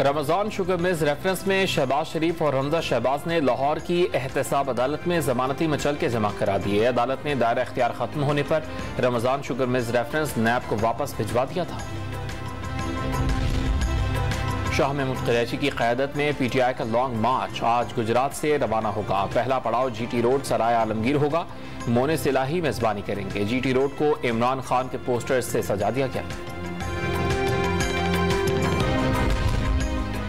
Ramzan sugar mills reference में शहबाज शरीफ और हमजा शहबाज ने लाहौर की एहतसाब अदालत में जमानती मचल के जमा करा दिए। अदालत ने दायरा इख्तियार खत्म होने पर रमजान शुगर मिल्स रेफरेंस नैब को वापस भिजवा दिया था। शाह महमूद कुरैशी की क़यादत में PTI का लॉन्ग मार्च आज गुजरात से रवाना होगा। पहला पड़ाव GT रोड सराय आलमगीर होगा। मोने सिलाही मेजबानी करेंगे। GT रोड को इमरान खान के पोस्टर्स से सजा दिया गया।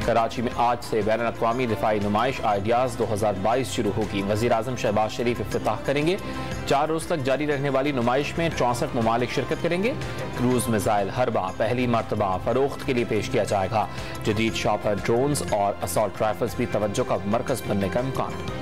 कराची में आज से बैनुल-अक़वामी दिफाई नुमाइश आइडियाज़ 2022 शुरू होगी। वज़ीर आज़म शहबाज शरीफ इफ्तिताह करेंगे। 4 रोज़ तक जारी रहने वाली नुमाइश में 64 ममालिक शिरकत करेंगे। क्रूज मिसाइल हरबा पहली मरतबा फरोख्त के लिए पेश किया जाएगा। जदीद शॉपर ड्रोन्स और असॉल्ट राइफल्स भी तवज्जो का मरकज बनने का इम्कान।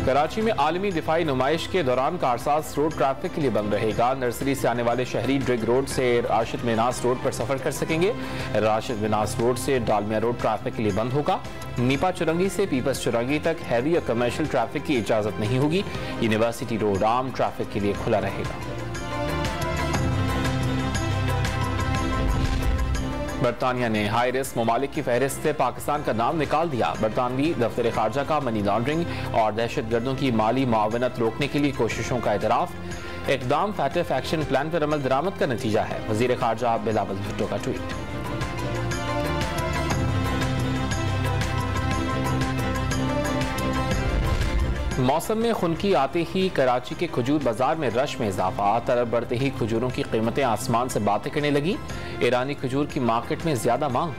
कराची में आलमी दिफाई नुमाइश के दौरान कारसाज रोड ट्रैफिक के लिए बंद रहेगा। नर्सरी से आने वाले शहरी ड्रिग रोड से राशिद मिनास रोड पर सफर कर सकेंगे। राशिद मिनास रोड से डालमिया रोड ट्रैफिक के लिए बंद होगा। नीपा चुरंगी से पीपल्स चुरंगी तक हैवी और कमर्शियल ट्रैफिक की इजाजत नहीं होगी। यूनिवर्सिटी रोड आम ट्रैफिक के लिए खुला रहेगा। बरतानिया ने हाई रिस्क ममालिक की फहरिस्त से पाकिस्तान का नाम निकाल दिया। बरतानवी दफ्तर खारजा का मनी लॉन्ड्रिंग और दहशत गर्दों की माली मुआवनत रोकने के लिए कोशिशों का एतराफ़। इक़दाम फैटिफ एक्शन प्लान पर अमल दरामद का नतीजा है। वज़ीर खारजा बिलावल भुट्टो का ट्वीट। मौसम में खुनकी आते ही कराची के खजूर बाजार में रश में इजाफा। तरफ बढ़ते ही खजूरों की कीमतें आसमान से बातें करने लगी। ईरानी खजूर की मार्केट में ज्यादा मांग।